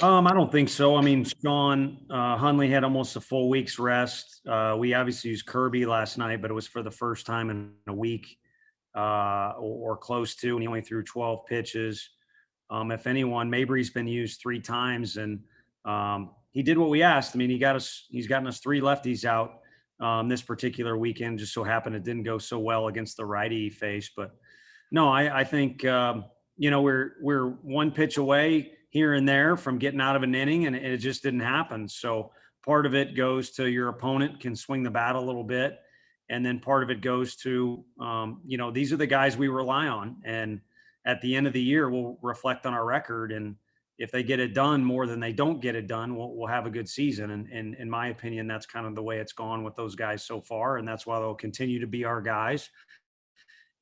I don't think so. I mean, Sean Hunley had almost a full week's rest. We obviously used Kirby last night, but it was for the first time in a week or close to, and he only threw 12 pitches. If anyone, Mabry's been used 3 times, and he did what we asked. I mean, he's gotten us 3 lefties out this particular weekend. Just so happened it didn't go so well against the righty he faced, but no, I think we're 1 pitch away here and there from getting out of an inning, and it just didn't happen. So part of it goes to your opponent can swing the bat a little bit, and then part of it goes to these are the guys we rely on, and at the end of the year we'll reflect on our record, and if they get it done more than they don't get it done, we'll have a good season. And in my opinion, that's kind of the way it's gone with those guys so far, and that's why they'll continue to be our guys.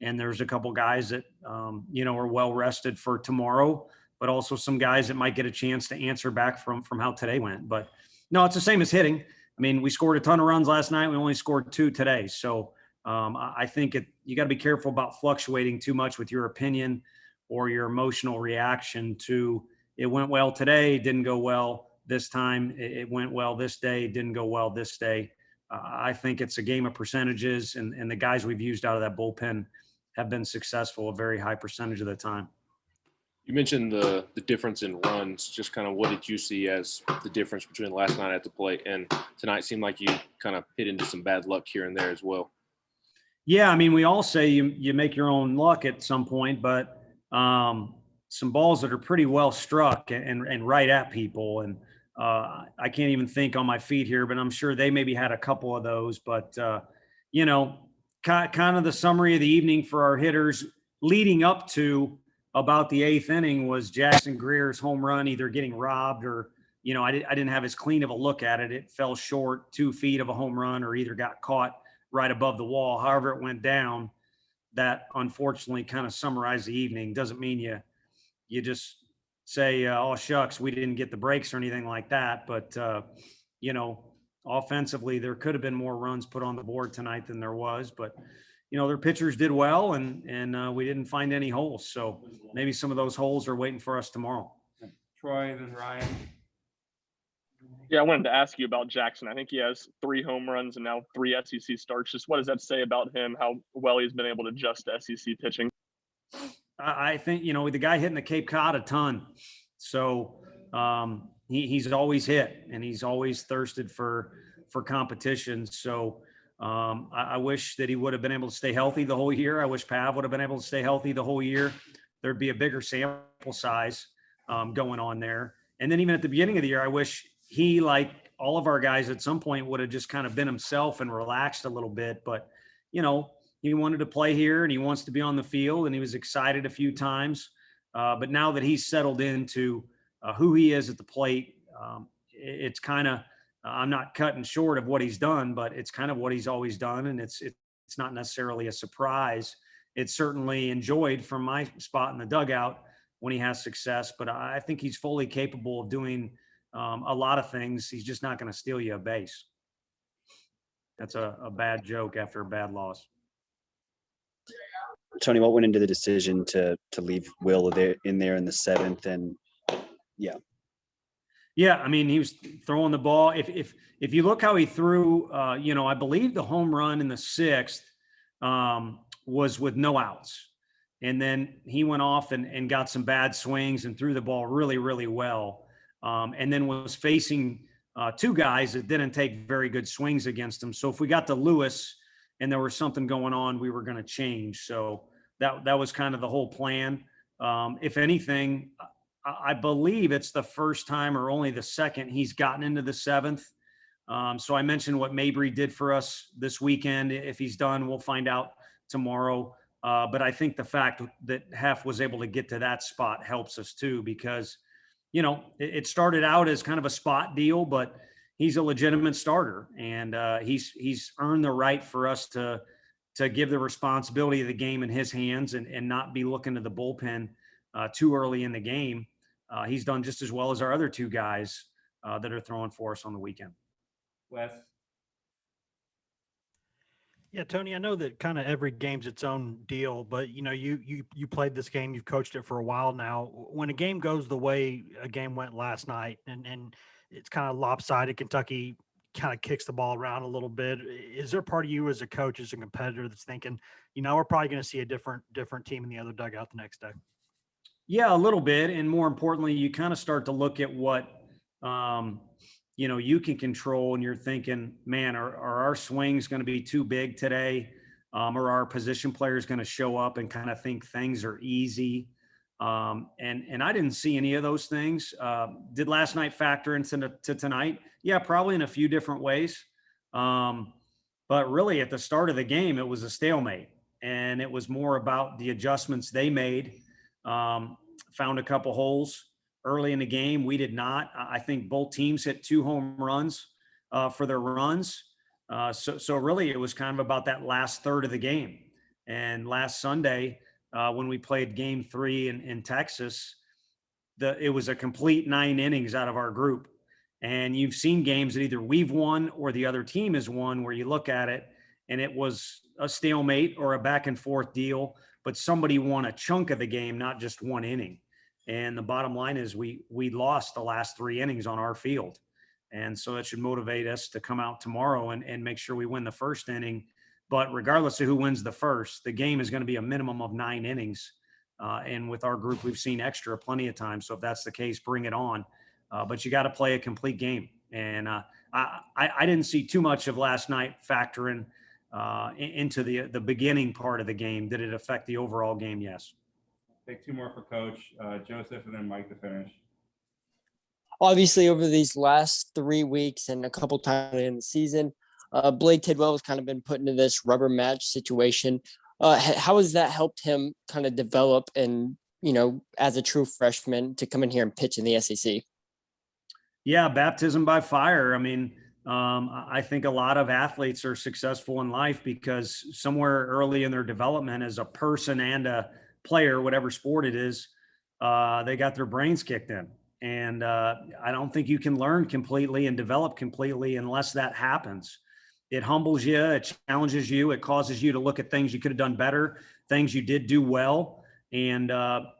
And there's a couple guys that are well rested for tomorrow, but also some guys that might get a chance to answer back from how today went. But no, it's the same as hitting. I mean, we scored a ton of runs last night. We only scored 2 today. So I think you got to be careful about fluctuating too much with your opinion or your emotional reaction to it went well today, didn't go well this time. It went well this day, didn't go well this day. I think it's a game of percentages, and the guys we've used out of that bullpen have been successful a very high percentage of the time. You mentioned the difference in runs. Just kind of what did you see as the difference between last night at the plate and tonight? Seemed like you kind of hit into some bad luck here and there as well. Yeah, I mean, we all say you make your own luck at some point, but some balls that are pretty well struck and right at people. And I can't even think on my feet here, but I'm sure they maybe had a couple of those. But, kind of the summary of the evening for our hitters leading up to about the 8th inning was Jackson Greer's home run either getting robbed or, I didn't have as clean of a look at it. It fell short 2 feet of a home run or either got caught right above the wall. However it went down, that unfortunately kind of summarized the evening. Doesn't mean you just say, oh, shucks, we didn't get the breaks or anything like that. But, offensively, there could have been more runs put on the board tonight than there was. But, their pitchers did well, and we didn't find any holes. So maybe some of those holes are waiting for us tomorrow. Troy, then Ryan. Yeah, I wanted to ask you about Jackson. I think he has 3 home runs and now 3 SEC starts. Just what does that say about him, how well he's been able to adjust to SEC pitching? I think, the guy hitting the Cape Cod a ton. So he's always hit, and he's always thirsted for competition. So I wish that he would have been able to stay healthy the whole year. I wish Pav would have been able to stay healthy the whole year. There'd be a bigger sample size going on there. And then even at the beginning of the year, I wish he, like all of our guys at some point, would have just kind of been himself and relaxed a little bit. But, he wanted to play here and he wants to be on the field, and he was excited a few times. But now that he's settled into who he is at the plate, it's kind of, I'm not cutting short of what he's done, but it's kind of what he's always done. And it's not necessarily a surprise. It's certainly enjoyed from my spot in the dugout when he has success, but I think he's fully capable of doing a lot of things. He's just not going to steal you a base. That's a bad joke after a bad loss. Tony, what went into the decision to leave Will in there in the 7th? And yeah, I mean, he was throwing the ball. If you look how he threw, I believe the home run in the 6th was with no outs. And then he went off and got some bad swings and threw the ball really, really well. And then was facing 2 guys that didn't take very good swings against him. So if we got to Lewis and there was something going on, we were going to change. So that was kind of the whole plan. If anything, I believe it's the first time or only the second he's gotten into the 7th. So I mentioned what Mabry did for us this weekend. If he's done, we'll find out tomorrow. But I think the fact that Hef was able to get to that spot helps us too, because, it started out as kind of a spot deal, but he's a legitimate starter, and he's earned the right for us to give the responsibility of the game in his hands and not be looking to the bullpen too early in the game. He's done just as well as our other 2 guys that are throwing for us on the weekend. Wes. Yeah, Tony, I know that kind of every game's its own deal, but you played this game, you've coached it for a while now. When a game goes the way a game went last night and it's kind of lopsided, Kentucky kind of kicks the ball around a little bit. Is there part of you as a coach, as a competitor that's thinking, we're probably going to see a different team in the other dugout the next day? Yeah, a little bit. And more importantly, you kind of start to look at what, you can control, and you're thinking, man, are our swings going to be too big today? Or are our position players going to show up and kind of think things are easy? And I didn't see any of those things. Did last night factor into tonight? Yeah, probably in a few different ways. But really at the start of the game, it was a stalemate, and it was more about the adjustments they made. Found a couple holes early in the game. We did not. I think both teams hit 2 home runs for their runs. So really it was kind of about that last third of the game. And last Sunday, when we played game 3 in Texas, it was a complete 9 innings out of our group. And you've seen games that either we've won or the other team has won, where you look at it and it was a stalemate or a back and forth deal, but somebody won a chunk of the game, not just 1 inning. And the bottom line is we lost the last 3 innings on our field. And so that should motivate us to come out tomorrow and make sure we win the first inning. But regardless of who wins the first, the game is going to be a minimum of 9 innings. And with our group, we've seen extra plenty of times. So if that's the case, bring it on. But you got to play a complete game. And I didn't see too much of last night factoring into the beginning part of the game. Did it affect the overall game? Yes. Take 2 more for Coach Joseph and then Mike to finish. Obviously, over these last 3 weeks and a couple times in the season, Blake Tidwell has kind of been put into this rubber match situation. How has that helped him kind of develop and, as a true freshman to come in here and pitch in the SEC? Yeah, baptism by fire. I mean, I think a lot of athletes are successful in life because somewhere early in their development as a person and a player, whatever sport it is, they got their brains kicked in. And I don't think you can learn completely and develop completely unless that happens. It humbles you, it challenges you, it causes you to look at things you could have done better, things you did do well. And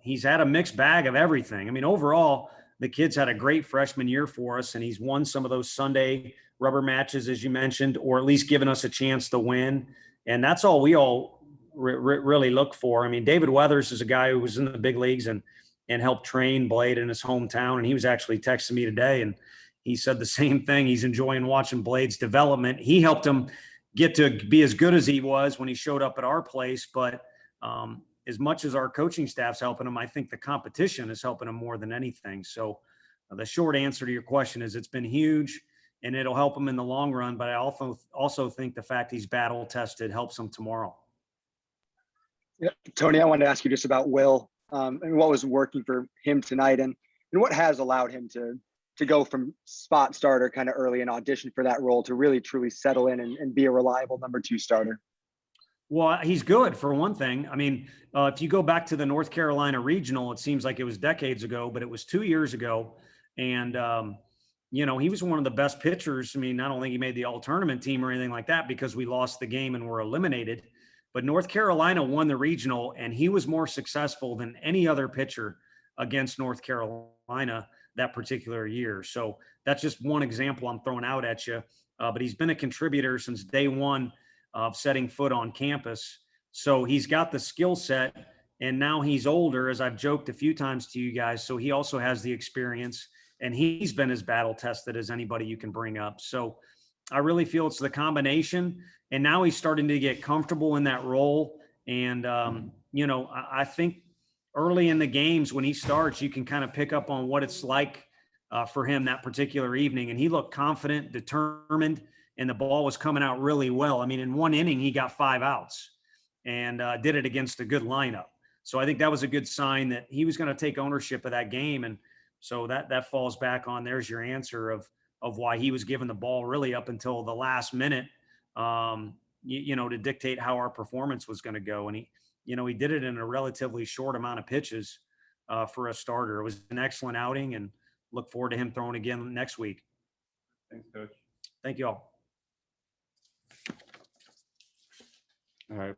he's had a mixed bag of everything. I mean, overall, the kid's had a great freshman year for us, and he's won some of those Sunday rubber matches, as you mentioned, or at least given us a chance to win. And that's all we all really look for. I mean, David Weathers is a guy who was in the big leagues and helped train Blade in his hometown. And he was actually texting me today, and he said the same thing. He's enjoying watching Blade's development. He helped him get to be as good as he was when he showed up at our place. But as much as our coaching staff's helping him, I think the competition is helping him more than anything. So the short answer to your question is it's been huge, and it'll help him in the long run. But I also think the fact he's battle tested helps him tomorrow. Yeah, Tony, I wanted to ask you just about Will and what was working for him tonight, and what has allowed him to go from spot starter kind of early and audition for that role to really truly settle in and be a reliable number 2 starter. Well, he's good for one thing. I mean, if you go back to the North Carolina regional, it seems like it was decades ago, but it was 2 years ago. And, he was one of the best pitchers. I mean, I don't think he made the all tournament team or anything like that because we lost the game and were eliminated. But North Carolina won the regional, and he was more successful than any other pitcher against North Carolina that particular year. So that's just one example I'm throwing out at you. But he's been a contributor since day one of setting foot on campus. So he's got the skill set, and now he's older, as I've joked a few times to you guys. So he also has the experience, and he's been as battle tested as anybody you can bring up. So I really feel it's the combination, and now he's starting to get comfortable in that role. And, I think early in the games when he starts, you can kind of pick up on what it's like for him that particular evening. And he looked confident, determined, and the ball was coming out really well. I mean, in 1 inning, he got 5 outs and did it against a good lineup. So I think that was a good sign that he was going to take ownership of that game. And so that falls back on, there's your answer of why he was given the ball really up until the last minute, to dictate how our performance was going to go. And he did it in a relatively short amount of pitches for a starter. It was an excellent outing, and look forward to him throwing again next week. Thanks, Coach. Thank you all. All right.